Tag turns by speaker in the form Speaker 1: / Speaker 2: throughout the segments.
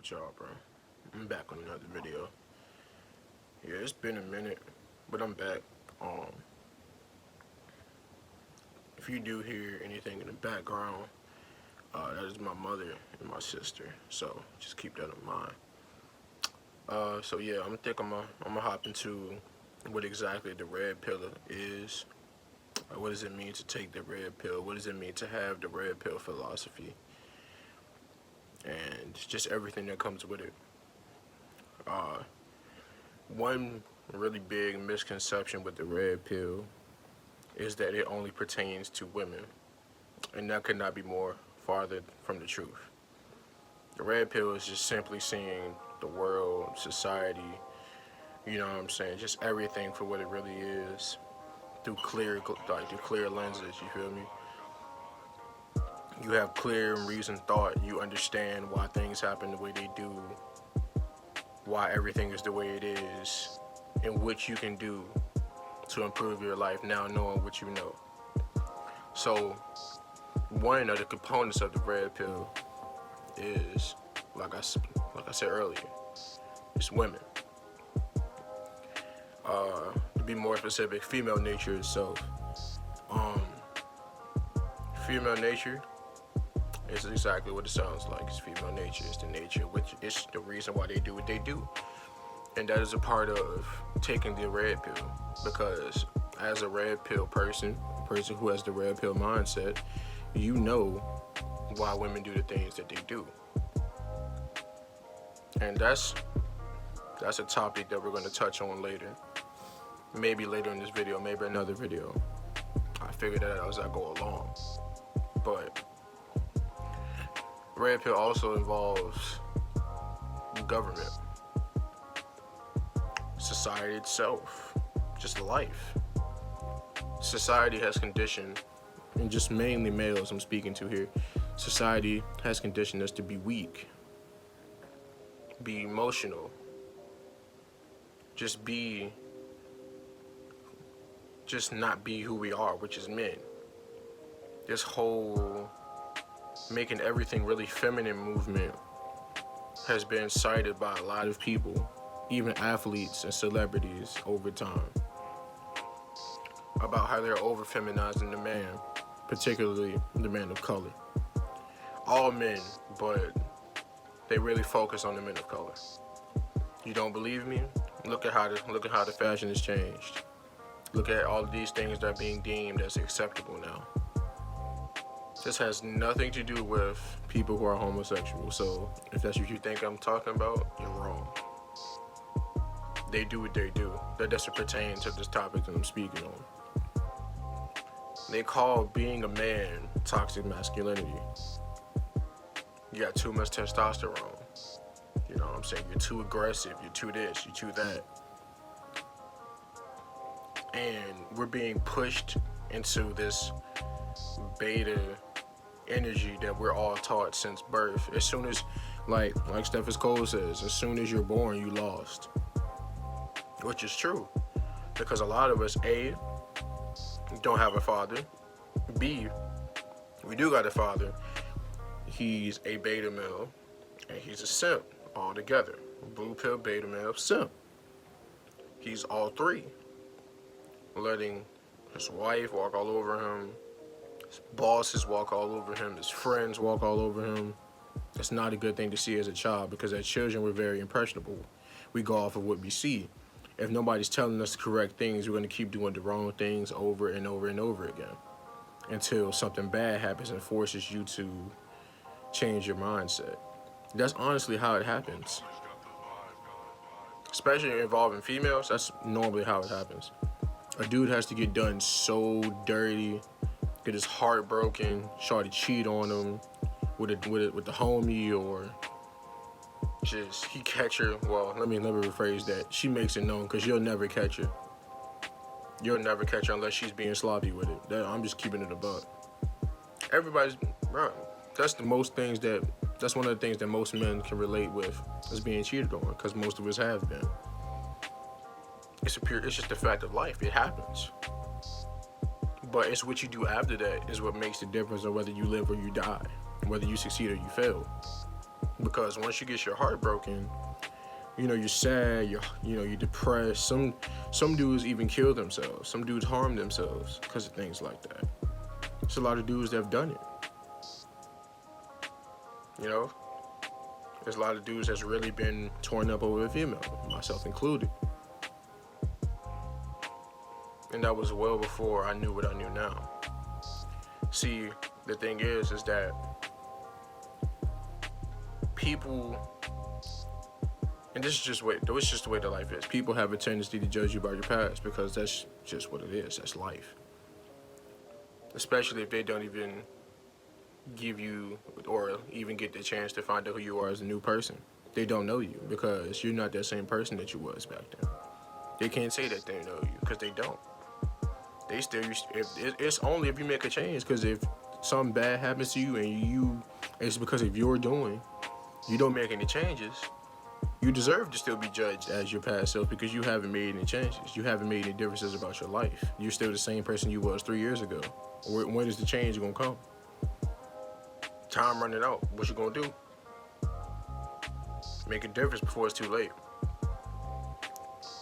Speaker 1: with y'all, bro? I'm back on another video. Yeah, it's been a minute, but I'm back. Um, if you do hear anything in the background, that is my mother and my sister. So just keep that in mind. So yeah, I'm gonna hop into what exactly the red pill is. What does it mean to take the red pill? What does it mean to have the red pill philosophy? And just everything that comes with it. One really big misconception with the red pill is that it only pertains to women, and that could not be more farther from the truth. The red pill is just simply seeing the world, society, you know what I'm saying, just everything for what it really is through clear lenses, you feel me? You have clear and reasoned thought. You understand why things happen the way they do, why everything is the way it is, and what you can do to improve your life now knowing what you know. So one of the components of the red pill is, like I said earlier, it's women. To be more specific, female nature itself. Female nature is exactly what it sounds like. It's female nature. It's the nature, which is the reason why they do what they do. And that is a part of taking the red pill. Because as a red pill person, a person who has the red pill mindset, you know why women do the things that they do. And that's a topic that we're going to touch on later. Maybe later in this video, maybe another video. I figured that out as I go along. But red pill also involves government, society itself, just life. Society has conditioned, and just mainly males I'm speaking to here, society has conditioned us to be weak, be emotional, just not be who we are, which is men. This whole making everything really feminine movement has been cited by a lot of people, even athletes and celebrities over time, about how they're over feminizing the man, particularly the man of color. All men, but they really focus on the men of color. You don't believe me? Look at how the fashion has changed. Look at all of these things that are being deemed as acceptable now. This has nothing to do with people who are homosexual. So if that's what you think I'm talking about, you're wrong. They do what they do. That doesn't pertain to this topic that I'm speaking on. They call being a man toxic masculinity. You got too much testosterone. You know what I'm saying? You're too aggressive. You're too this. You're too that. And we're being pushed into this beta energy that we're all taught since birth. As soon as, like Stephen Cole says, as soon as you're born, you lost. Which is true. Because a lot of us, A, don't have a father. B, we do got a father. He's a beta male, and he's a simp altogether. Blue pill, beta male, simp. He's all three. Letting his wife walk all over him, his bosses walk all over him, his friends walk all over him. It's not a good thing to see as a child, because as children we're very impressionable. We go off of what we see. If nobody's telling us the correct things, we're going to keep doing the wrong things over and over and over again until something bad happens and forces you to change your mindset. That's honestly how it happens. Especially involving females, that's normally how it happens. A dude has to get done so dirty, get his heart broken, shawty cheat on him with the homie, or just he catch her. Well, let me rephrase that. She makes it known, because you'll never catch her. You'll never catch her unless she's being sloppy with it. I'm just keeping it a buck. Everybody's right. That's one of the things that most men can relate with, is being cheated on, because most of us have been. It's just a fact of life. It happens. But it's what you do after that is what makes the difference on whether you live or you die, whether you succeed or you fail. Because once you get your heart broken, you're sad, you're depressed. Some dudes even kill themselves. Some dudes harm themselves because of things like that. There's a lot of dudes that have done it. There's a lot of dudes that's really been torn up over a female, myself included. And that was well before I knew what I knew now. See, the thing is that people, and this is just the way that life is. People have a tendency to judge you by your past because that's just what it is. That's life. Especially if they don't even give you or even get the chance to find out who you are as a new person. They don't know you because you're not that same person that you was back then. They can't say that they know you because they don't. They still, it's only if you make a change, because if something bad happens to you and it's because of your doing, you don't make any changes, you deserve to still be judged as your past self because you haven't made any changes. You haven't made any differences about your life. You're still the same person you was 3 years ago. When is the change gonna come? Time running out. What you gonna do? Make a difference before it's too late.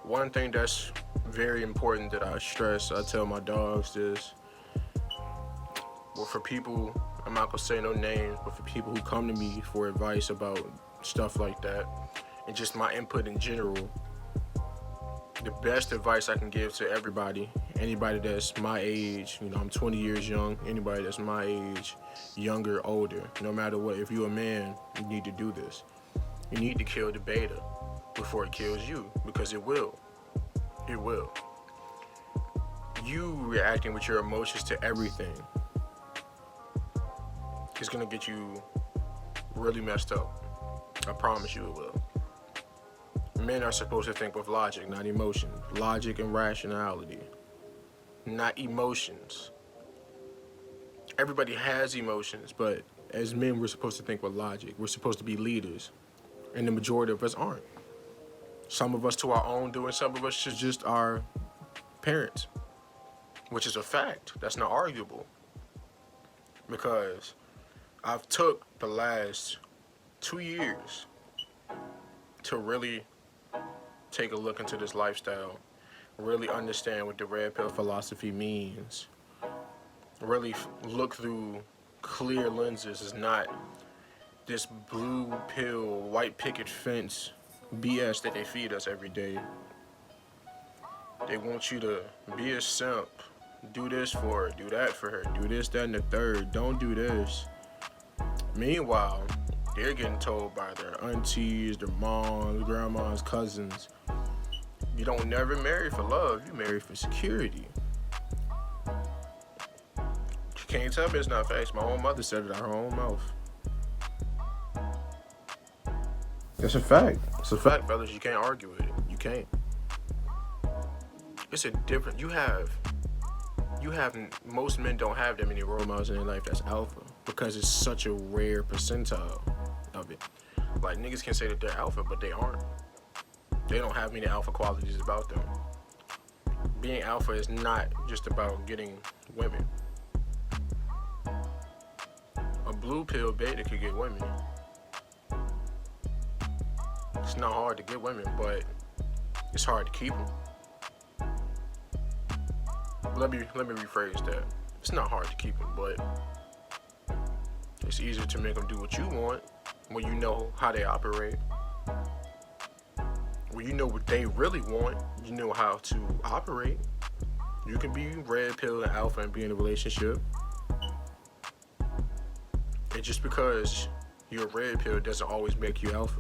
Speaker 1: One thing that's very important that I stress, I tell my dogs this, well, for people, I'm not gonna say no names, but for people who come to me for advice about stuff like that, and just my input in general, the best advice I can give to everybody, anybody that's my age, I'm 20 years young, anybody that's my age, younger, older, no matter what, if you're a man, you need to do this. You need to kill the beta before it kills you, because it will. It will. You reacting with your emotions to everything is gonna get you really messed up. I promise you it will. Men are supposed to think with logic, not emotion. Logic and rationality, not emotions. Everybody has emotions, but as men, we're supposed to think with logic. We're supposed to be leaders, and the majority of us aren't. Some of us to our own doing, some of us is just our parents, which is a fact. That's not arguable. Because I've took the last 2 years to really take a look into this lifestyle, really understand what the red pill philosophy means, really look through clear lenses. It's not this blue pill, white picket fence BS that they feed us every day. They want you to be a simp, do this for her, do that for her, do this, that, and the third, don't do this. Meanwhile, they're getting told by their aunties, their moms, grandmas, cousins, you don't never marry for love, you marry for security. You can't tell me it's not facts. My own mother said it out her own mouth. It's a fact. It's a fact, fellas. You can't argue with it. You can't. It's a different, most men don't have that many role models in their life that's alpha because it's such a rare percentile of it. Like, niggas can say that they're alpha, but they aren't. They don't have many alpha qualities about them. Being alpha is not just about getting women. A blue pill beta could get women. It's not hard to get women, but it's hard to keep them. Let me rephrase that. It's not hard to keep them, but it's easier to make them do what you want when you know how they operate. When you know what they really want, you know how to operate. You can be red pill and alpha and be in a relationship. And just because you're red pill doesn't always make you alpha.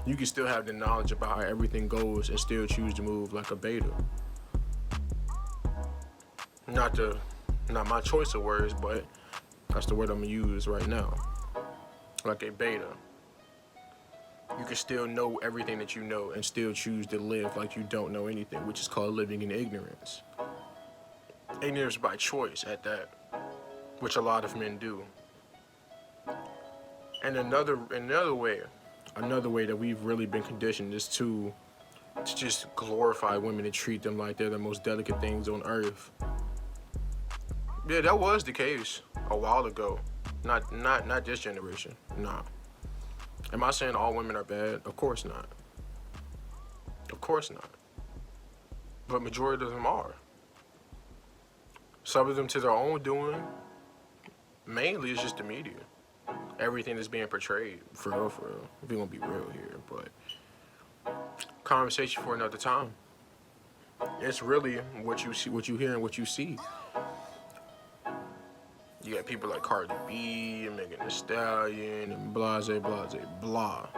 Speaker 1: You can still have the knowledge about how everything goes and still choose to move like a beta. Not my choice of words, but that's the word I'm gonna use right now. Like a beta. You can still know everything that you know and still choose to live like you don't know anything, which is called living in ignorance. Ignorance by choice at that, which a lot of men do. And another way that we've really been conditioned is to just glorify women and treat them like they're the most delicate things on earth. Yeah, that was the case a while ago. Not this generation. Nah. Am I saying all women are bad? Of course not. Of course not. But majority of them are. Some of them to their own doing. Mainly it's just the media. Everything is being portrayed, for real, for real. If we're gonna be real here, but conversation for another time. It's really what you see, what you hear, and what you see. You got people like Cardi B and Megan Thee Stallion and blase, blase, blah.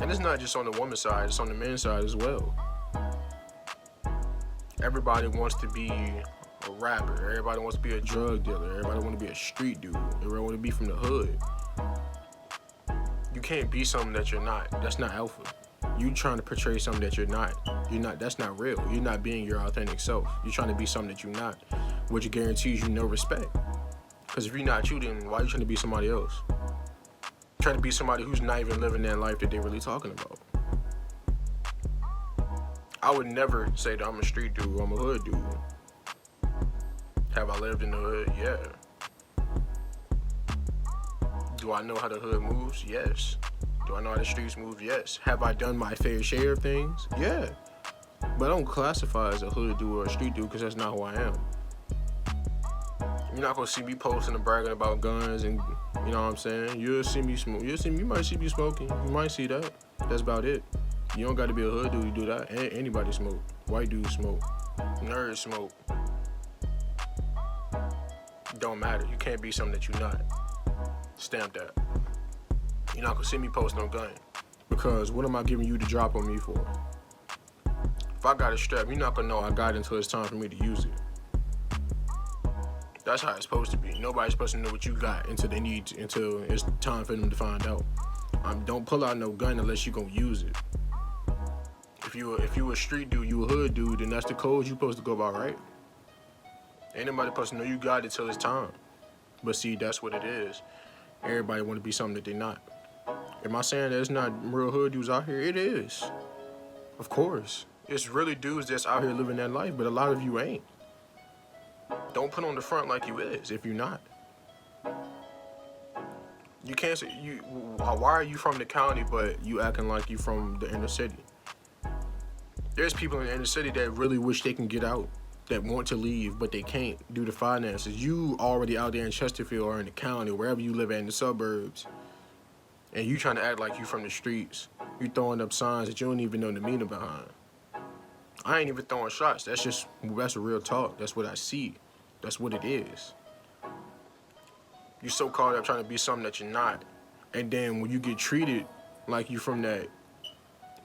Speaker 1: And it's not just on the woman's side, it's on the men's side as well. Everybody wants to be a rapper. Everybody wants to be a drug dealer. Everybody want to be a street dude. Everybody want to be from the hood. You can't be something that you're not. That's not alpha. You trying to portray something that you're not. You're not. That's not real. You're not being your authentic self. You're trying to be something that you're not, which guarantees you no respect. Because if you're not you, then why are you trying to be somebody else? Trying to be somebody who's not even living that life that they're really talking about. I would never say that I'm a street dude, I'm a hood dude. Have I lived in the hood? Yeah. Do I know how the hood moves? Yes. Do I know how the streets move? Yes. Have I done my fair share of things? Yeah. But I don't classify as a hood dude or a street dude because that's not who I am. You're not gonna see me posting and bragging about guns and, you know what I'm saying? You'll see me smoke. You might see me smoking. You might see that. That's about it. You don't gotta be a hood dude to do that. Anybody smoke. White dudes smoke. Nerds smoke. Don't matter. You can't be something that you're not. Stamp that. You're not gonna see me post no gun. Because what am I giving you to drop on me for? If I got a strap, you're not gonna know I got it until it's time for me to use it. That's how it's supposed to be. Nobody's supposed to know what you got until it's time for them to find out. Don't pull out no gun unless you gonna use it. If you a street dude, you a hood dude, then that's the code you supposed to go by, right? Ain't nobody supposed to know you got it till it's time. But see, that's what it is. Everybody want to be something that they're not. Am I saying there's not real hood dudes out here? It is. Of course. It's really dudes that's out here living that life, but a lot of you ain't. Don't put on the front like you is if you're not. You can't say, why are you from the county, but you acting like you from the inner city? There's people in the inner city that really wish they can get out, that want to leave, but they can't due to finances. You already out there in Chesterfield or in the county, wherever you live at in the suburbs, and you trying to act like you from the streets. You throwing up signs that you don't even know the meaning behind. I ain't even throwing shots. That's a real talk. That's what I see. That's what it is. You so caught up trying to be something that you're not. And then when you get treated like you from that,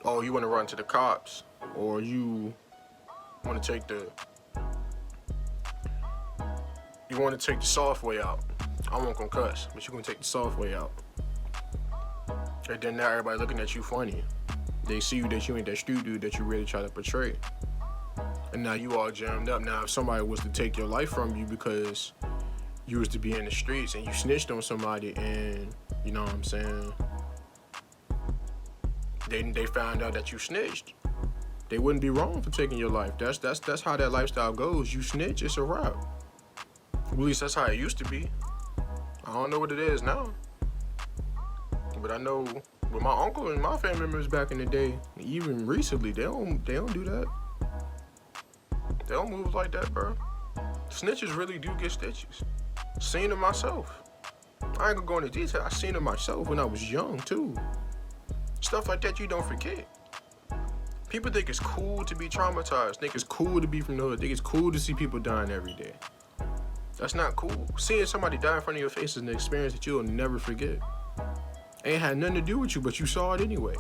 Speaker 1: oh, you want to run to the cops, or you want to take the soft way out. I won't gonna cuss, but you're gonna take the soft way out. And then now everybody looking at you funny. They see you that you ain't that street dude that you really try to portray. And now you all jammed up. Now if somebody was to take your life from you because you was to be in the streets and you snitched on somebody and, you know what I'm saying, they found out that you snitched, they wouldn't be wrong for taking your life. That's how that lifestyle goes. You snitch, it's a wrap. At least that's how it used to be. I don't know what it is now. But I know with my uncle and my family members back in the day, even recently, they don't do that. They don't move like that, bro. Snitches really do get stitches. Seen it myself. I ain't gonna go into detail. I seen it myself when I was young too. Stuff like that you don't forget. People think it's cool to be traumatized. Think it's cool to be from the hood. Think it's cool to see people dying every day. That's not cool. Seeing somebody die in front of your face is an experience that you'll never forget. Ain't had nothing to do with you, but you saw it anyway.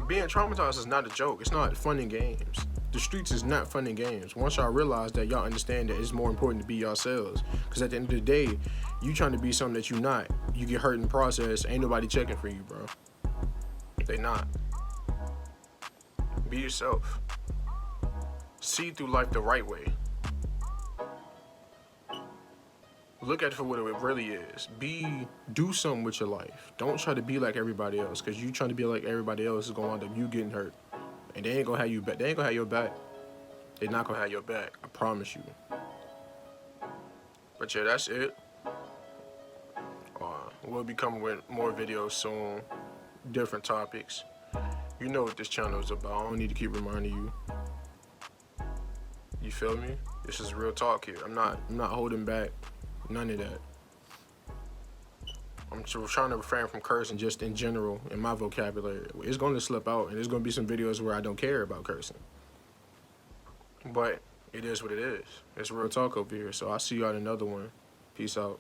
Speaker 1: Being traumatized is not a joke. It's not fun and games. The streets is not fun and games. Once y'all realize that, y'all understand that it's more important to be yourselves. Because at the end of the day, you trying to be something that you not. You get hurt in the process, ain't nobody checking for you, bro. They not. Be yourself. See through life the right way. Look at it for what it really is. Do something with your life. Don't try to be like everybody else, because you trying to be like everybody else is going to end up you getting hurt. And they ain't going to have you back. They ain't going to have your back. They're not going to have your back. I promise you. But yeah, that's it. We'll be coming with more videos soon, different topics. You know what this channel is about. I don't need to keep reminding you. You feel me? This is real talk here. I'm not holding back none of that. I'm trying to refrain from cursing just in general in my vocabulary. It's going to slip out, and there's going to be some videos where I don't care about cursing. But it is what it is. It's real talk over here. So I'll see you on another one. Peace out.